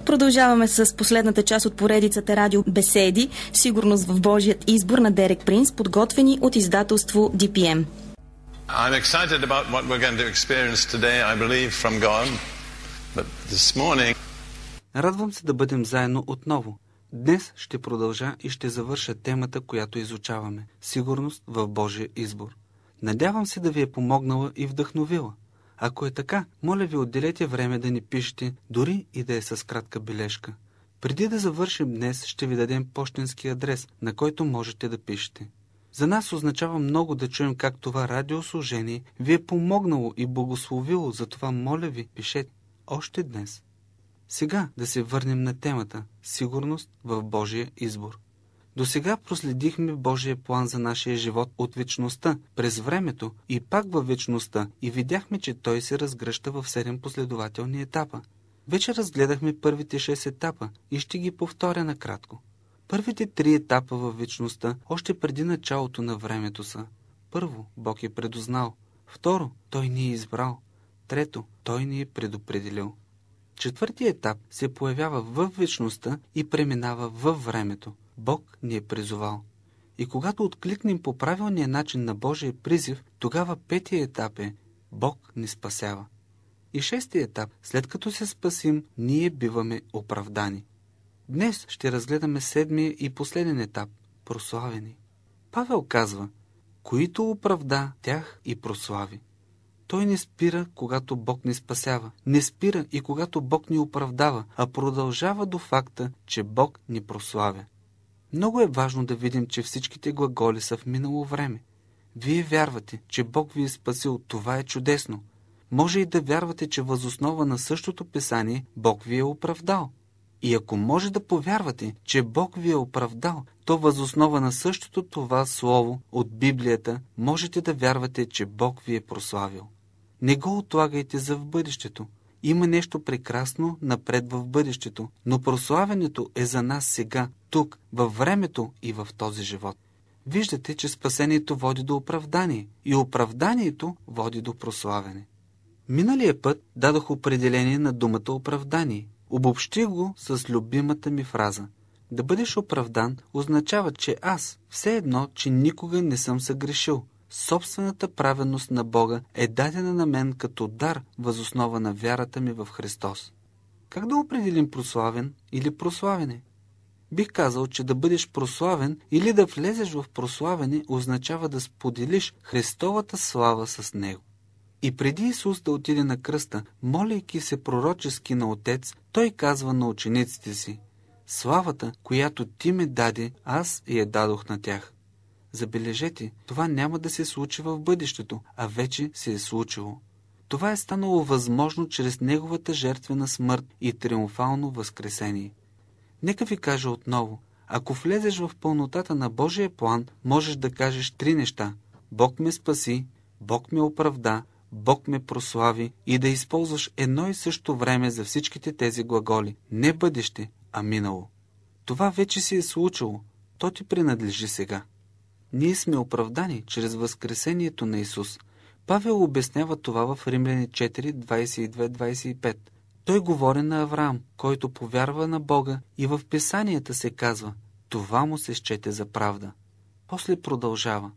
Продължаваме с последната част от поредицата радио Беседи, сигурност в Божият избор на Дерек Принц, подготвени от издателство DPM. I'm excited about what we're going to experience today, I believe, from God. But this morning... Радвам се да бъдем заедно отново. Днес ще продължа и ще завърша темата, която изучаваме – сигурност в Божия избор. Надявам се да ви е помогнала и вдъхновила. Ако е така, моля ви, отделете време да ни пишете, дори и да е с кратка бележка. Преди да завършим днес, ще ви дадем пощенски адрес, на който можете да пишете. За нас означава много да чуем как това радиослужение ви е помогнало и благословило, затова моля ви, пишете още днес. Сега да се върнем на темата – сигурност в Божия избор. Досега проследихме Божия план за нашия живот от вечността, през времето и пак във вечността и видяхме, че той се разгръща в 7 последователни етапа. Вече разгледахме първите 6 етапа и ще ги повторя накратко. Първите 3 етапа във вечността още преди началото на времето са: първо, Бог е предузнал; второ, Той ни е избрал; трето, Той ни е предопределил. Четвъртият етап се появява във вечността и преминава във времето. Бог ни е призовал. И когато откликнем по правилния начин на Божия призив, тогава 5-тият етап е Бог ни спасява. И 6-тият етап, след като се спасим, ние биваме оправдани. Днес ще разгледаме 7-я и последен етап – прославени. Павел казва: които оправда, тях и прослави. Той не спира, когато Бог ни спасява, не спира и когато Бог ни оправдава, а продължава до факта, че Бог ни прославя. Много е важно да видим, че всичките глаголи са в минало време. Вие вярвате, че Бог ви е спасил, това е чудесно. Може и да вярвате, че въз основа на същото писание Бог ви е оправдал. И ако може да повярвате, че Бог ви е оправдал, то въз основа на същото това слово от Библията можете да вярвате, че Бог ви е прославил. Не го отлагайте за в бъдещето. Има нещо прекрасно напред в бъдещето, но прославянето е за нас сега, тук, във времето и в този живот. Виждате, че спасението води до оправдание и оправданието води до прославяне. Миналия път дадох определение на думата оправдание. Обобщих го с любимата ми фраза. Да бъдеш оправдан означава, че аз, все едно, че никога не съм съгрешил. Собствената праведност на Бога е дадена на мен като дар въз основа на вярата ми в Христос. Как да определим прославен или прославене? Бих казал, че да бъдеш прославен или да влезеш в прославене означава да споделиш Христовата слава с Него. И преди Исус да отиде на кръста, молейки се пророчески на Отец, Той казва на учениците си: славата, която Ти ме даде, аз я дадох на тях. Забележете, това няма да се случи в бъдещето, а вече се е случило. Това е станало възможно чрез Неговата жертвена смърт и триумфално възкресение. Нека ви кажа отново, ако влезеш в пълнотата на Божия план, можеш да кажеш 3 неща: Бог ме спаси, Бог ме оправда, Бог ме прослави, и да използваш едно и също време за всичките тези глаголи, не бъдеще, а минало. Това вече си е случило, то ти принадлежи сега. Ние сме оправдани чрез възкресението на Исус. Павел обяснява това в Римляни 4, 22-25. Той говори на Авраам, който повярва на Бога, и в Писанията се казва: това му се счете за правда. После продължава: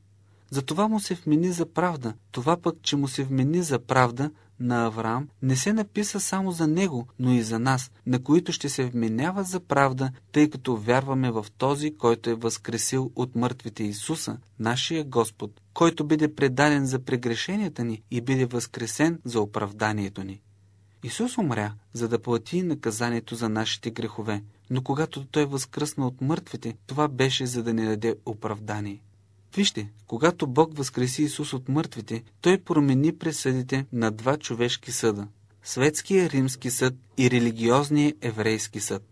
затова му се вмени за правда. Това пък, че му се вмени за правда на Авраам, не се написа само за него, но и за нас, на които ще се вменява за правда, тъй като вярваме в този, който е възкресил от мъртвите Исуса, нашия Господ, който биде предаден за прегрешенията ни и биде възкресен за оправданието ни. Исус умря, за да плати наказанието за нашите грехове, но когато Той възкръсна от мъртвите, това беше за да ни даде оправдание. Вижте, когато Бог възкреси Исус от мъртвите, Той промени присъдите на 2 човешки съда – светския римски съд и религиозния еврейски съд.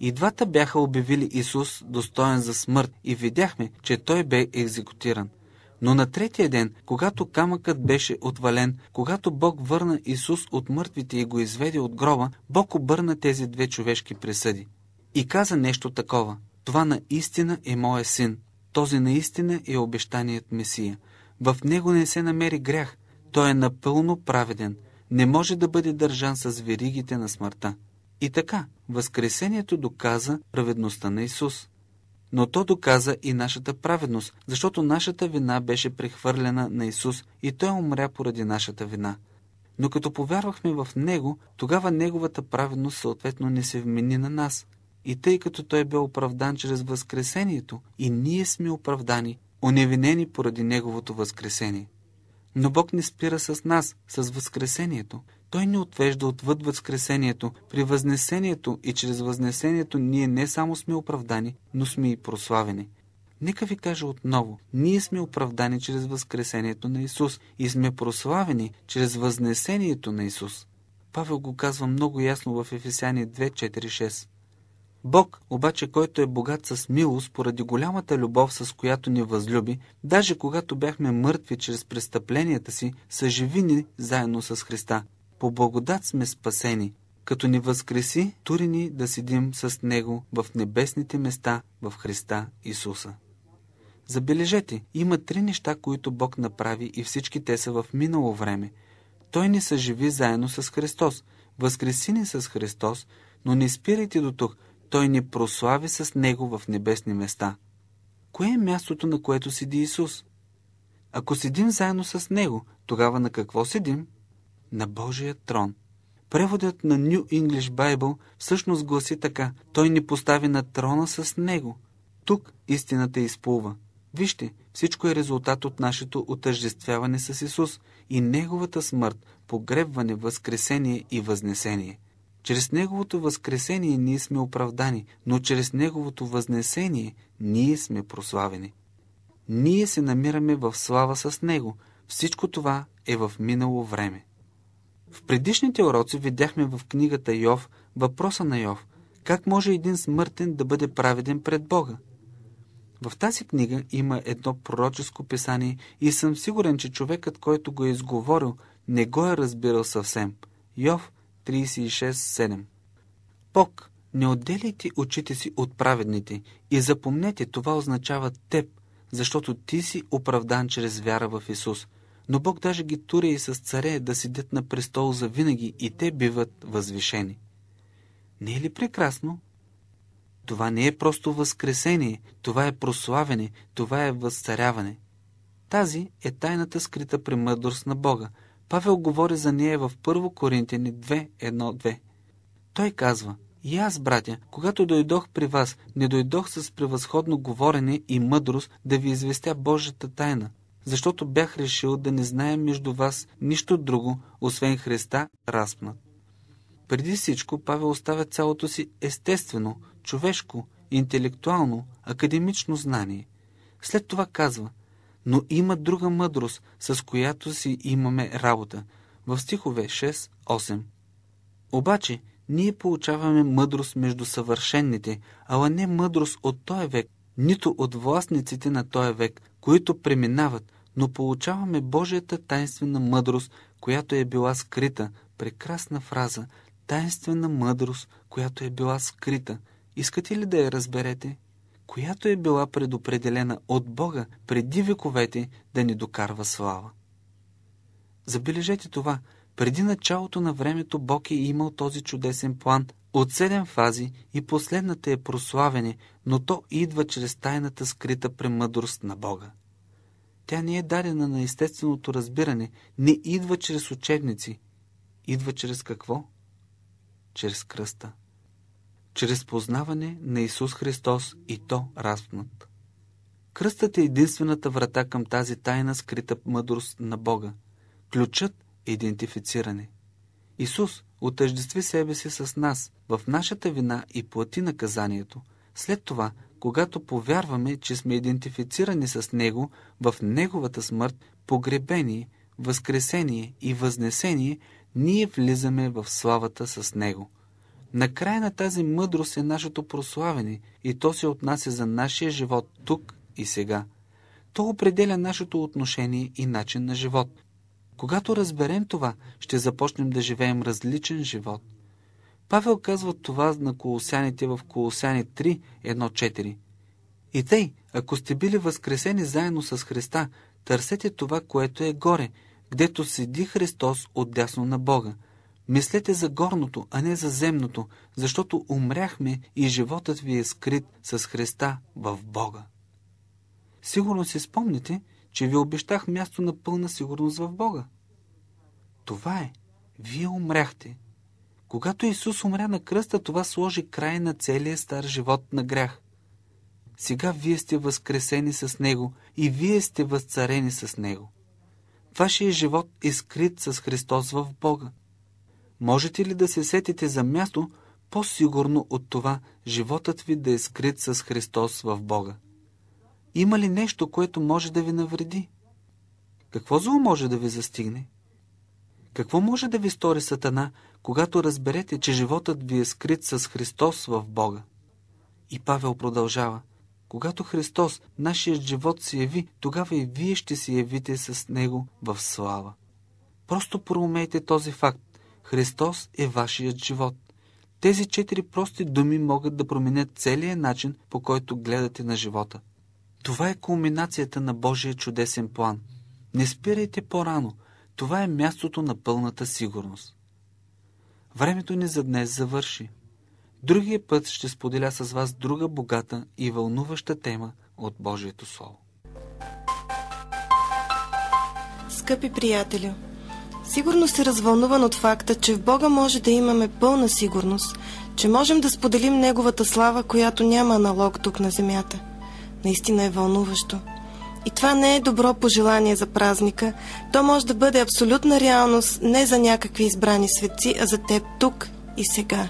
И двата бяха обявили Исус достоен за смърт и видяхме, че Той бе екзекутиран. Но на 3-тия ден, когато камъкът беше отвален, когато Бог върна Исус от мъртвите и го изведе от гроба, Бог обърна тези 2 човешки присъди. И каза нещо такова: това наистина е моя син. Този наистина е обещаният Месия. В него не се намери грях. Той е напълно праведен. Не може да бъде държан с веригите на смъртта. И така, възкресението доказа праведността на Исус. Но то доказа и нашата праведност, защото нашата вина беше прехвърлена на Исус и Той умря поради нашата вина. Но като повярвахме в Него, тогава Неговата праведност съответно не се вмени на нас. И тъй като Той бе оправдан чрез възкресението, и ние сме оправдани, оневинени поради Неговото възкресение. Но Бог не спира с нас, с възкресението. Той ни отвежда отвъд възкресението, при възнесението, и чрез възнесението ние не само сме оправдани, но сме и прославени. Нека ви кажа отново, ние сме оправдани чрез възкресението на Исус и сме прославени чрез възнесението на Исус. Павел го казва много ясно в Ефесяни 2:4-6. Бог, обаче, който е богат с милост, поради голямата любов, с която ни възлюби, даже когато бяхме мъртви чрез престъпленията си, съживи ни заедно с Христа. По благодат сме спасени, като ни възкреси, тури ни да седим с Него в небесните места в Христа Исуса. Забележете, има 3 неща, които Бог направи, и всички те са в минало време. Той ни съживи заедно с Христос, възкреси ни с Христос, но не спирайте до тук. Той ни прослави с Него в небесни места. Кое е мястото, на което седи Исус? Ако седим заедно с Него, тогава на какво седим? На Божия трон. Преводът на New English Bible всъщност гласи така: Той ни постави на трона с Него. Тук истината изплува. Вижте, всичко е резултат от нашето отъждествяване с Исус и Неговата смърт, погребване, възкресение и възнесение. Чрез Неговото възкресение ние сме оправдани, но чрез Неговото възнесение ние сме прославени. Ние се намираме в слава с Него. Всичко това е в минало време. В предишните уроци видяхме в книгата Йов въпроса на Йов: как може един смъртен да бъде праведен пред Бога? В тази книга има едно пророческо писание и съм сигурен, че човекът, който го е изговорил, не го е разбирал съвсем. Йов 36:7. Бог, не отделяйте очите си от праведните и запомнете, това означава теб, защото ти си оправдан чрез вяра в Исус. Но Бог даже ги туря и с царе да седят на престол за винаги и те биват възвишени. Не е ли прекрасно? Това не е просто възкресение, това е прославяне, това е възцаряване. Тази е тайната скрита премъдрост на Бога. Павел говори за нея в 1 Коринтияни 2:1-2. Той казва: и аз, братя, когато дойдох при вас, не дойдох с превъзходно говорене и мъдрост да ви известя Божията тайна, защото бях решил да не знае между вас нищо друго, освен Христа разпнат. Преди всичко Павел оставя цялото си естествено, човешко, интелектуално, академично знание. След това казва: но има друга мъдрост, с която си имаме работа. В стихове 6-8. Обаче, ние получаваме мъдрост между съвършенните, ала не мъдрост от този век, нито от властниците на този век, които преминават, но получаваме Божията тайнствена мъдрост, която е била скрита. Прекрасна фраза. Тайнствена мъдрост, която е била скрита. Искате ли да я разберете? Която е била предопределена от Бога преди вековете да ни докарва слава. Забележете това. Преди началото на времето Бог е имал този чудесен план от 7 фази и последната е прославяне, но то идва чрез тайната скрита премъдрост на Бога. Тя не е дадена на естественото разбиране, не идва чрез учебници. Идва чрез какво? Чрез кръста. Чрез познаване на Исус Христос и то разпнат. Кръстът е единствената врата към тази тайна скрита мъдрост на Бога. Ключът е идентифициране. Исус отъждестви себе си с нас в нашата вина и плати наказанието. След това, когато повярваме, че сме идентифицирани с Него в Неговата смърт, погребение, възкресение и възнесение, ние влизаме в славата с Него. Накрая на тази мъдрост е нашето прославяне и то се отнася за нашия живот тук и сега. То определя нашето отношение и начин на живот. Когато разберем това, ще започнем да живеем различен живот. Павел казва това на колосяните в Колосяни 3:1-4. И тъй, ако сте били възкресени заедно с Христа, търсете това, което е горе, гдето седи Христос отдясно на Бога. Мислете за горното, а не за земното, защото умряхме и животът ви е скрит с Христа в Бога. Сигурно си спомните, че ви обещах място на пълна сигурност в Бога. Това е. Вие умряхте. Когато Исус умря на кръста, това сложи край на целия стар живот на грях. Сега вие сте възкресени с Него и вие сте възцарени с Него. Вашият живот е скрит с Христос в Бога. Можете ли да се сетите за място по-сигурно от това животът ви да е скрит с Христос в Бога? Има ли нещо, което може да ви навреди? Какво зло може да ви застигне? Какво може да ви стори Сатана, когато разберете, че животът ви е скрит с Христос в Бога? И Павел продължава: когато Христос, нашият живот, се яви, тогава и вие ще се явите с Него в слава. Просто проумейте този факт. Христос е вашият живот. Тези 4 прости думи могат да променят целия начин, по който гледате на живота. Това е кулминацията на Божия чудесен план. Не спирайте по-рано. Това е мястото на пълната сигурност. Времето ни за днес завърши. Другия път ще споделя с вас друга богата и вълнуваща тема от Божието Слово. Скъпи приятелю, сигурно си развълнуван от факта, че в Бога може да имаме пълна сигурност, че можем да споделим Неговата слава, която няма аналог тук на земята. Наистина е вълнуващо. И това не е добро пожелание за празника. То може да бъде абсолютна реалност не за някакви избрани светци, а за теб тук и сега.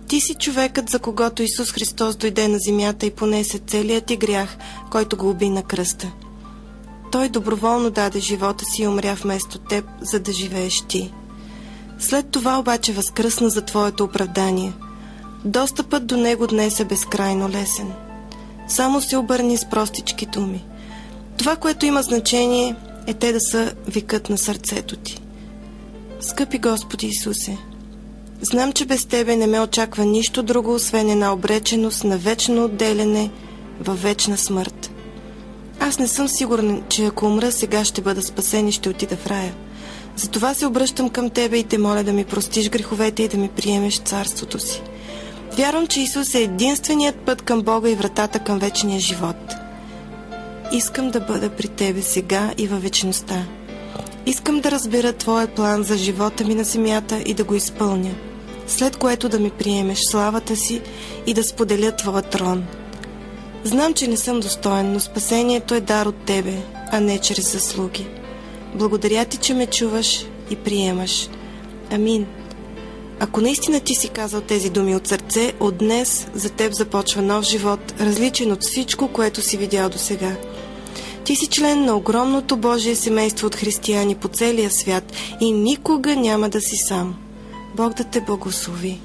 Ти си човекът, за когото Исус Христос дойде на земята и понесе целият ти грях, който го уби на кръста. Той доброволно даде живота си и умря вместо теб, за да живееш ти. След това обаче възкръсна за твоето оправдание. Достъпът до него днес е безкрайно лесен. Само се обърни с простички думи. Това, което има значение, е те да са викът на сърцето ти. Скъпи Господи Исусе, знам, че без Тебе не ме очаква нищо друго, освен една обреченост на вечно отделяне във вечна смърт. Аз не съм сигурен, че ако умра сега ще бъда спасен и ще отида в рая. Затова се обръщам към Тебе и те моля да ми простиш греховете и да ми приемеш царството си. Вярвам, че Исус е единственият път към Бога и вратата към вечния живот. Искам да бъда при Тебе сега и във вечността. Искам да разбера Твоя план за живота ми на земята и да го изпълня, след което да ми приемеш славата си и да споделя Твоя трон. Знам, че не съм достоен, но спасението е дар от Тебе, а не чрез заслуги. Благодаря Ти, че ме чуваш и приемаш. Амин. Ако наистина Ти си казал тези думи от сърце, от днес за Теб започва нов живот, различен от всичко, което си видял досега. Ти си член на огромното Божие семейство от християни по целия свят и никога няма да си сам. Бог да те благослови.